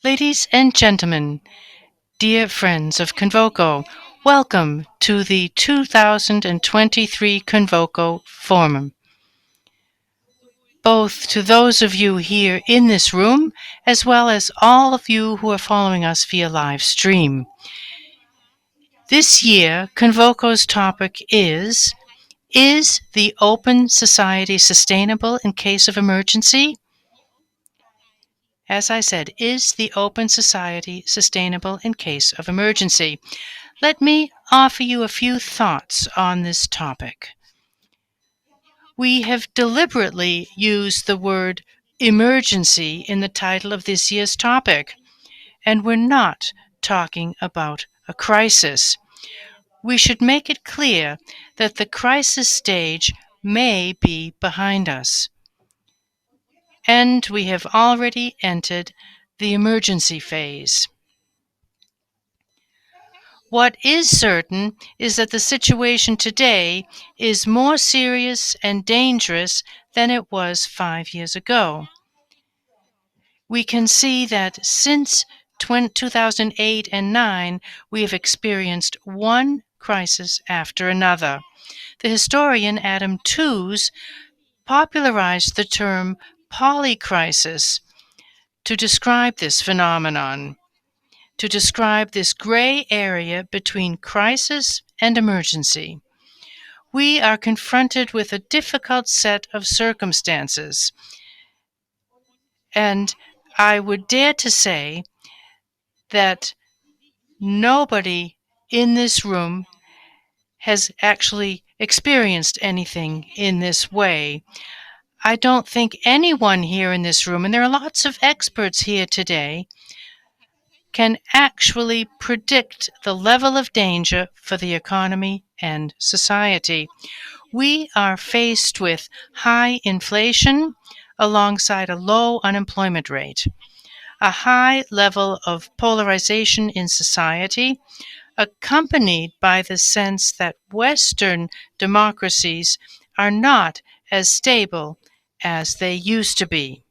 Ladies and gentlemen, dear friends of CONVOCO, welcome to the 2023 CONVOCO Forum. Both to those of you here in this room, as well as all of you who are following us via live stream. This year, CONVOCO's topic is the open society sustainable in case of emergency? As I said, is the open society sustainable in case of emergency? Let me offer you a few thoughts on this topic. We have deliberately used the word emergency in the title of this year's topic, and we're not talking about a crisis. We should make it clear that the crisis stage may be behind us, and we have already entered the emergency phase. What is certain is that the situation today is more serious and dangerous than it was 5 years ago. We can see that since 2008 and 9, we have experienced one crisis after another. The historian Adam Tooze popularized the term polycrisis to describe this phenomenon, to describe this gray area between crisis and emergency. We are confronted with a difficult set of circumstances, and I would dare to say that nobody in this room has actually experienced anything in this way. I don't think anyone here in this room, and there are lots of experts here today, can actually predict the level of danger for the economy and society. We are faced with high inflation alongside a low unemployment rate, a high level of polarization in society, accompanied by the sense that Western democracies are not as stable as they used to be.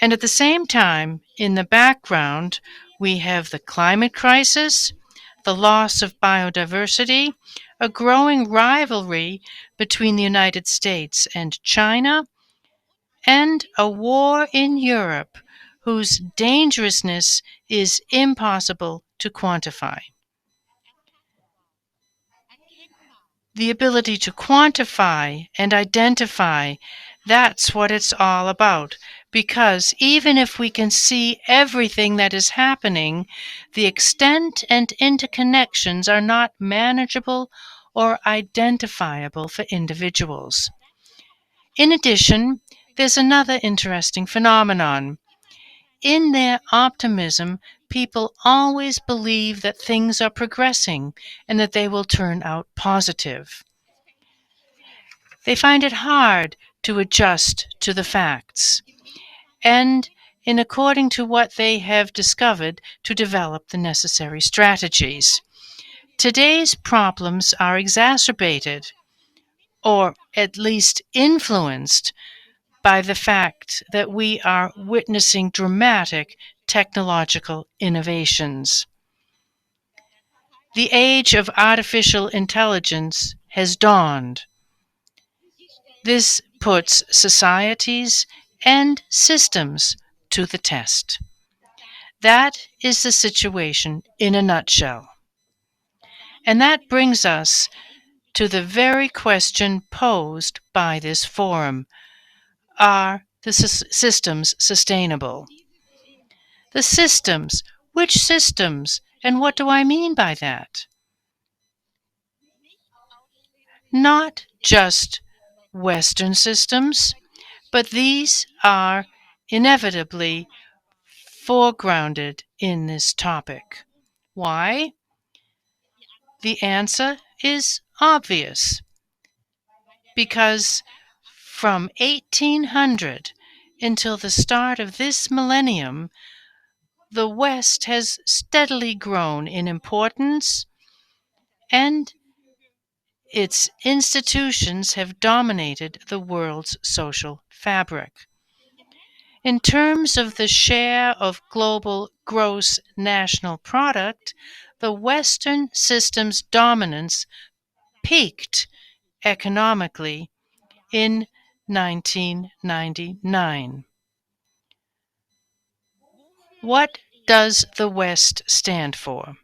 And at the same time, in the background, we have the climate crisis, the loss of biodiversity, a growing rivalry between the United States and China, and a war in Europe whose dangerousness is impossible to quantify. The ability to quantify and identify, that's what it's all about. Because even if we can see everything that is happening, the extent and interconnections are not manageable or identifiable for individuals. In addition, there's another interesting phenomenon. In their optimism, people always believe that things are progressing and that they will turn out positive. They find it hard to adjust to the facts, and in according to what they have discovered, to develop the necessary strategies. Today's problems are exacerbated, or at least influenced, by the fact that we are witnessing dramatic technological innovations. The age of artificial intelligence has dawned. This puts societies and systems to the test. That is the situation in a nutshell. And that brings us to the very question posed by this forum. Are the systems sustainable? The systems. Which systems? And what do I mean by that? Not just Western systems, but these are inevitably foregrounded in this topic. Why? The answer is obvious. Because from 1800 until the start of this millennium, the West has steadily grown in importance, and its institutions have dominated the world's social fabric. In terms of the share of global gross national product, the Western system's dominance peaked economically in 1999. What does the West stand for?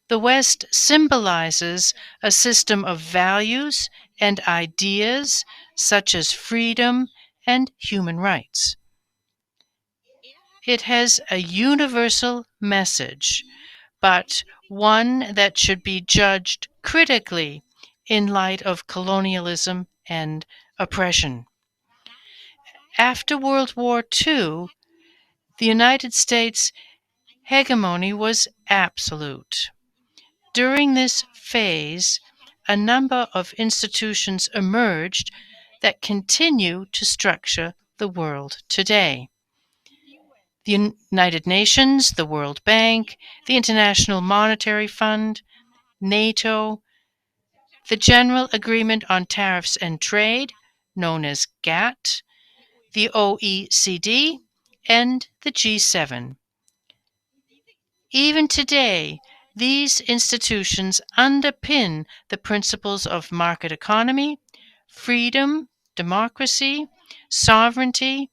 The West symbolizes a system of values and ideas such as freedom and human rights. It has a universal message, but one that should be judged critically in light of colonialism and oppression. After World War II, the United States hegemony was absolute. During this phase, a number of institutions emerged that continue to structure the world today. The United Nations, the World Bank, the International Monetary Fund, NATO, the General Agreement on Tariffs and Trade, known as GATT, the OECD, and the G7. Even today, these institutions underpin the principles of market economy, freedom, democracy, sovereignty,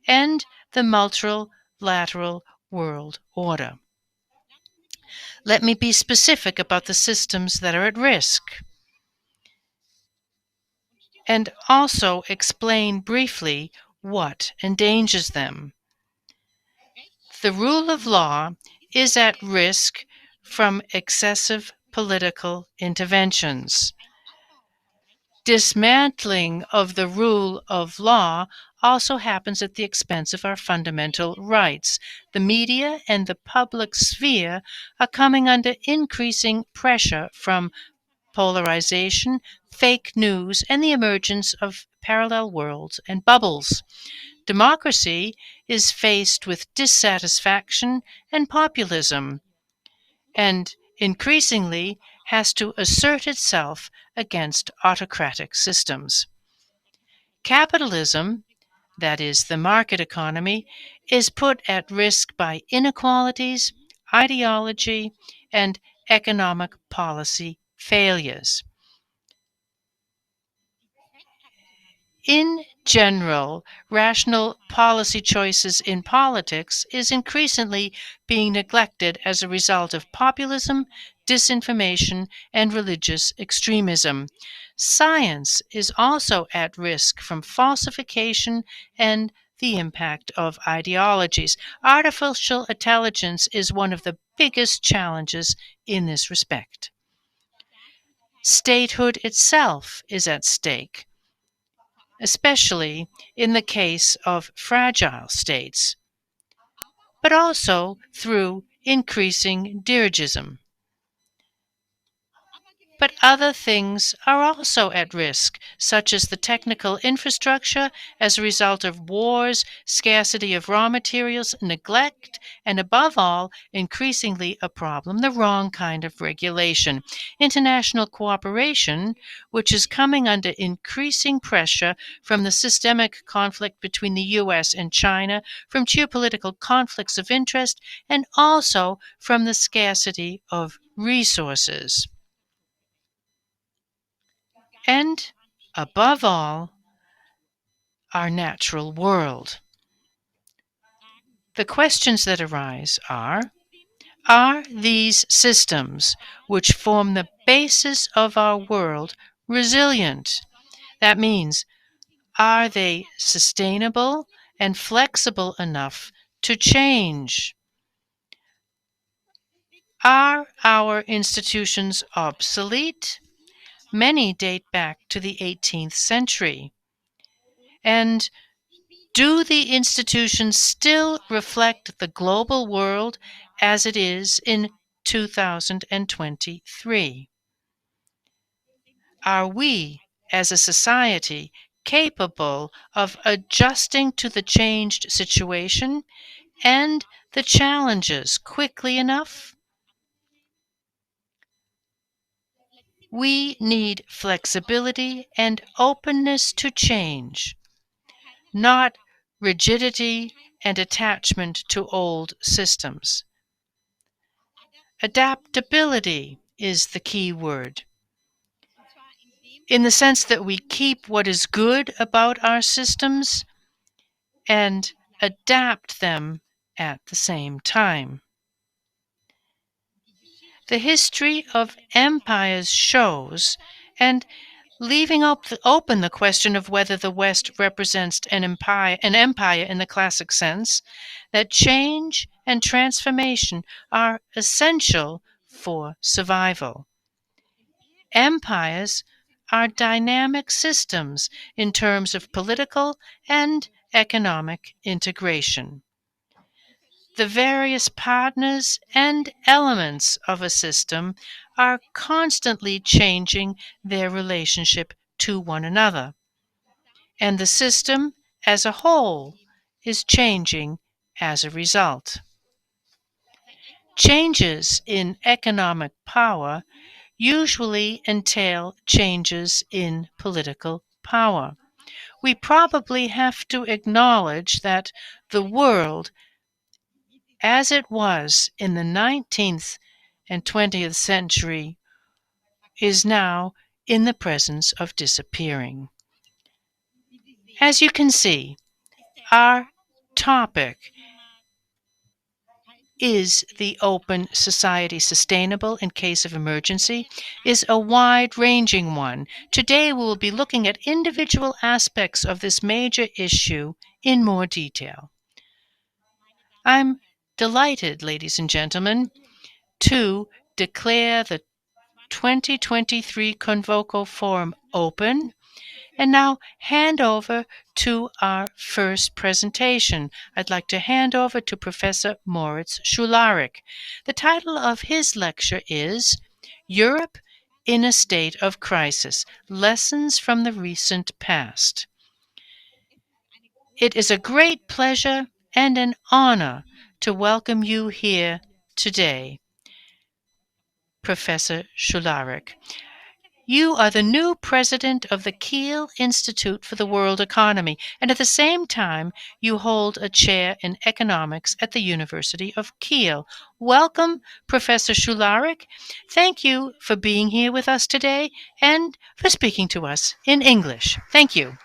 and the multilateral world order. Let me be specific about the systems that are at risk, and also explain briefly what endangers them. The rule of law is at risk from excessive political interventions. Dismantling of the rule of law also happens at the expense of our fundamental rights. The media and the public sphere are coming under increasing pressure from polarization, fake news, and the emergence of parallel worlds and bubbles. Democracy is faced with dissatisfaction and populism, and increasingly has to assert itself against autocratic systems. Capitalism, that is, the market economy, is put at risk by inequalities, ideology, and economic policy failures. In general, rational policy choices in politics is increasingly being neglected as a result of populism, disinformation, and religious extremism. Science is also at risk from falsification and the impact of ideologies. Artificial intelligence is one of the biggest challenges in this respect. Statehood itself is at stake, especially in the case of fragile states, but also through increasing dirigism. But other things are also at risk, such as the technical infrastructure as a result of wars, scarcity of raw materials, neglect, and above all, increasingly a problem, the wrong kind of regulation. International cooperation, which is coming under increasing pressure from the systemic conflict between the US and China, from geopolitical conflicts of interest, and also from the scarcity of resources. And, above all, our natural world. The questions that arise are these systems, which form the basis of our world, resilient? That means, are they sustainable and flexible enough to change? Are our institutions obsolete? Many date back to the 18th century. And do the institutions still reflect the global world as it is in 2023? Are we, as a society, capable of adjusting to the changed situation and the challenges quickly enough? We need flexibility and openness to change, not rigidity, and attachment to old systems. Adaptability is the key word, in the sense that we keep what is good about our systems and adapt them at the same time. The history of empires shows, and leaving open the question of whether the West represents an empire in the classic sense, that change and transformation are essential for survival. Empires are dynamic systems in terms of political and economic integration. The various partners and elements of a system are constantly changing their relationship to one another, and the system as a whole is changing as a result. Changes in economic power usually entail changes in political power. We probably have to acknowledge that the world, as it was in the 19th and 20th century, is now in the presence of disappearing. As you can see, our topic is the open society sustainable in case of emergency is a wide-ranging one. Today we will be looking at individual aspects of this major issue in more detail. I'm delighted, ladies and gentlemen, to declare the 2023 CONVOCO Forum open and now hand over to our first presentation. I'd like to hand over to Professor Moritz Schularik. The title of his lecture is Europe in a State of Crisis, Lessons from the Recent Past. It is a great pleasure and an honor to welcome you here today, Professor Schularik. You are the new president of the Kiel Institute for the World Economy, and at the same time, you hold a chair in economics at the University of Kiel. Welcome, Professor Schularik. Thank you for being here with us today and for speaking to us in English. Thank you.